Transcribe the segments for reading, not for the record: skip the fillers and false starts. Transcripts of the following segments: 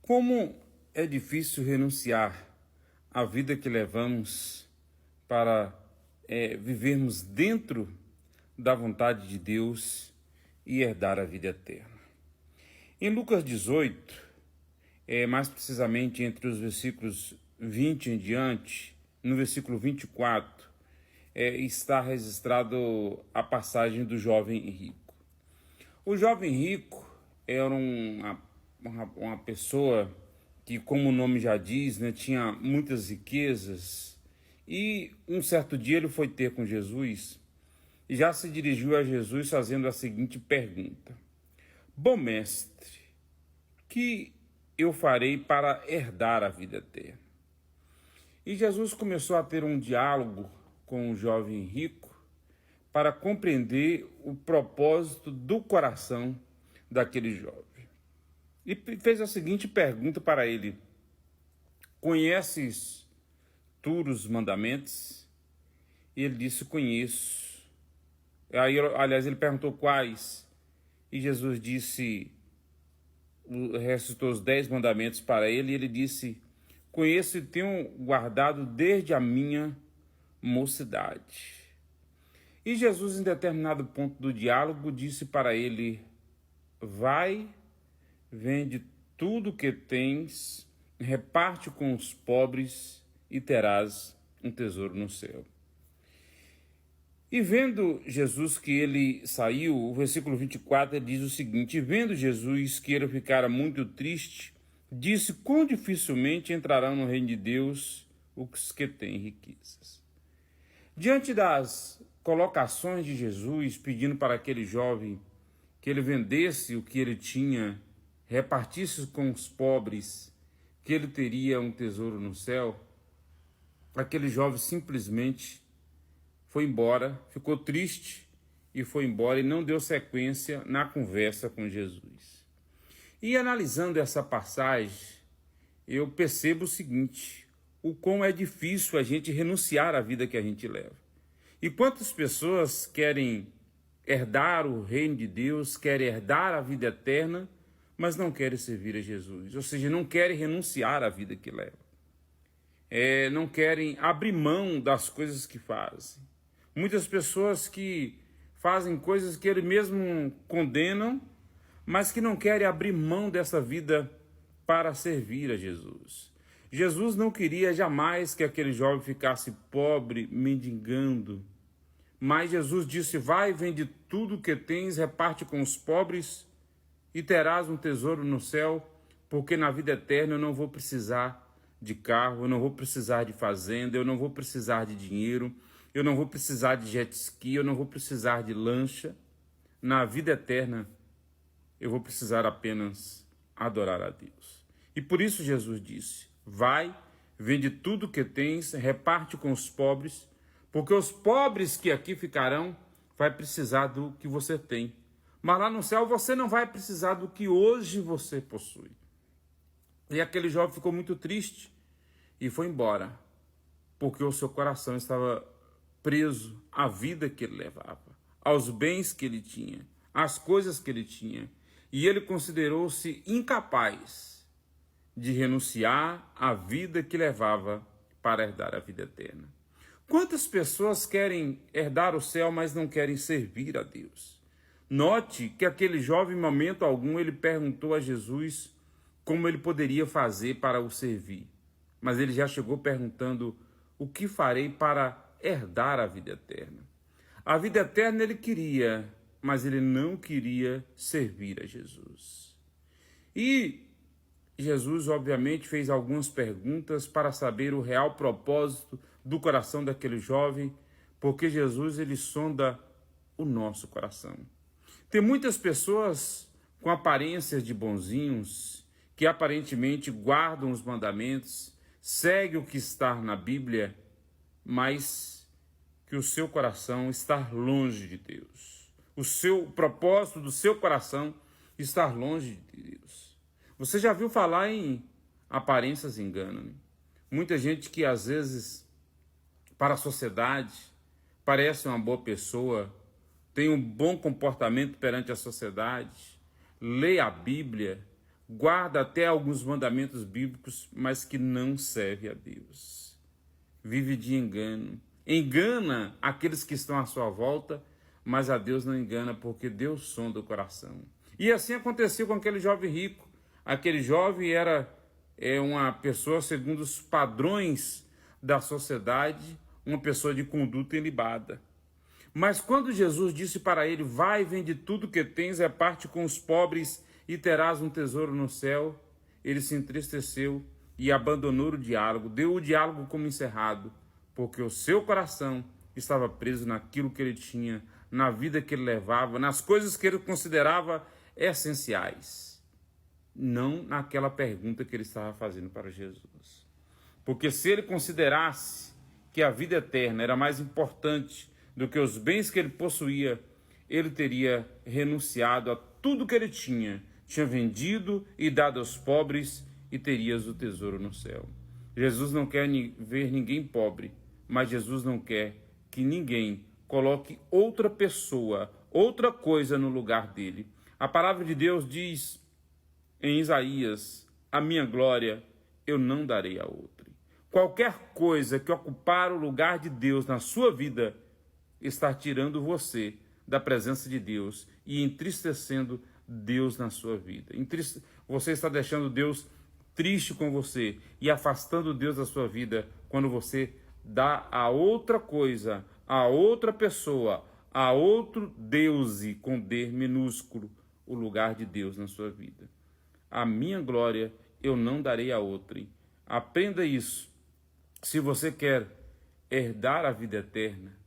Como é difícil renunciar à vida que levamos para vivermos dentro da vontade de Deus e herdar a vida eterna. Em Lucas 18, mais precisamente entre os versículos 20 em diante, no versículo 24, está registrado a passagem do jovem rico. O jovem rico era uma pessoa que, como o nome já diz, tinha muitas riquezas, e um certo dia ele foi ter com Jesus e já se dirigiu a Jesus fazendo a seguinte pergunta: Bom mestre, que eu farei para herdar a vida eterna? E Jesus começou a ter um diálogo com o jovem rico para compreender o propósito do coração daquele jovem. E fez a seguinte pergunta para ele: Conheces tu os mandamentos? E ele disse: Conheço. Aí, aliás, ele perguntou quais. E Jesus recitou os 10 mandamentos para ele, e ele disse: Conheço e tenho guardado desde a minha mocidade. E Jesus, em determinado ponto do diálogo, disse para ele: Vai, vende tudo que tens, reparte com os pobres e terás um tesouro no céu. E vendo Jesus que ele saiu, o versículo 24 diz o seguinte: E vendo Jesus que ele ficara muito triste, disse: Quão dificilmente entrarão no reino de Deus os que têm riquezas. Diante das colocações de Jesus, pedindo para aquele jovem que ele vendesse o que ele tinha, repartisse com os pobres, que ele teria um tesouro no céu, aquele jovem simplesmente foi embora, ficou triste e foi embora e não deu sequência na conversa com Jesus. E analisando essa passagem, eu percebo o seguinte: o quão é difícil a gente renunciar à vida que a gente leva. E quantas pessoas querem herdar o reino de Deus, querem herdar a vida eterna, mas não querem servir a Jesus, ou seja, não querem renunciar à vida que levam. Não querem abrir mão das coisas que fazem. Muitas pessoas que fazem coisas que eles mesmos condenam, mas que não querem abrir mão dessa vida para servir a Jesus. Jesus não queria jamais que aquele jovem ficasse pobre, mendigando, mas Jesus disse: Vai, vende tudo que tens, reparte com os pobres e terás um tesouro no céu, porque na vida eterna eu não vou precisar de carro, eu não vou precisar de fazenda, eu não vou precisar de dinheiro, eu não vou precisar de jet ski, eu não vou precisar de lancha. Na vida eterna eu vou precisar apenas adorar a Deus. E por isso Jesus disse: Vai, vende tudo que tens, reparte com os pobres, porque os pobres que aqui ficarão vai precisar do que você tem. Mas lá no céu você não vai precisar do que hoje você possui. E aquele jovem ficou muito triste e foi embora, porque o seu coração estava preso à vida que ele levava, aos bens que ele tinha, às coisas que ele tinha. E ele considerou-se incapaz de renunciar à vida que levava para herdar a vida eterna. Quantas pessoas querem herdar o céu, mas não querem servir a Deus? Note que aquele jovem, em momento algum, ele perguntou a Jesus como ele poderia fazer para o servir. Mas ele já chegou perguntando: o que farei para herdar a vida eterna? A vida eterna ele queria, mas ele não queria servir a Jesus. E Jesus, obviamente, fez algumas perguntas para saber o real propósito do coração daquele jovem, porque Jesus, ele sonda o nosso coração. Tem muitas pessoas com aparências de bonzinhos, que aparentemente guardam os mandamentos, seguem o que está na Bíblia, mas que o seu coração está longe de Deus. O propósito do seu coração está longe de Deus. Você já viu falar em aparências enganam, né? Muita gente que às vezes, para a sociedade, parece uma boa pessoa, tem um bom comportamento perante a sociedade, lê a Bíblia, guarda até alguns mandamentos bíblicos, mas que não serve a Deus. Vive de engano. Engana aqueles que estão à sua volta, mas a Deus não engana, porque Deus sonda o coração. E assim aconteceu com aquele jovem rico. Aquele jovem era uma pessoa segundo os padrões da sociedade, uma pessoa de conduta ilibada. Mas quando Jesus disse para ele: vai, vende tudo que tens, reparte com os pobres e terás um tesouro no céu, ele se entristeceu e abandonou o diálogo, deu o diálogo como encerrado, porque o seu coração estava preso naquilo que ele tinha, na vida que ele levava, nas coisas que ele considerava essenciais, não naquela pergunta que ele estava fazendo para Jesus. Porque se ele considerasse que a vida eterna era mais importante do que os bens que ele possuía, ele teria renunciado a tudo que ele tinha vendido e dado aos pobres, e terias o tesouro no céu. Jesus não quer ver ninguém pobre, mas Jesus não quer que ninguém coloque outra pessoa, outra coisa no lugar dele. A palavra de Deus diz em Isaías: a minha glória eu não darei a outra. Qualquer coisa que ocupar o lugar de Deus na sua vida está tirando você da presença de Deus e entristecendo Deus na sua vida. Você está deixando Deus triste com você e afastando Deus da sua vida quando você dá a outra coisa, a outra pessoa, a outro Deus com D minúsculo, o lugar de Deus na sua vida. A minha glória eu não darei a outrem. Aprenda isso. Se você quer herdar a vida eterna,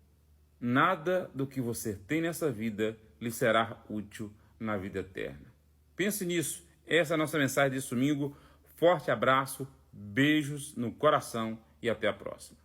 nada do que você tem nessa vida lhe será útil na vida eterna. Pense nisso. Essa é a nossa mensagem desse domingo. Forte abraço, beijos no coração e até a próxima.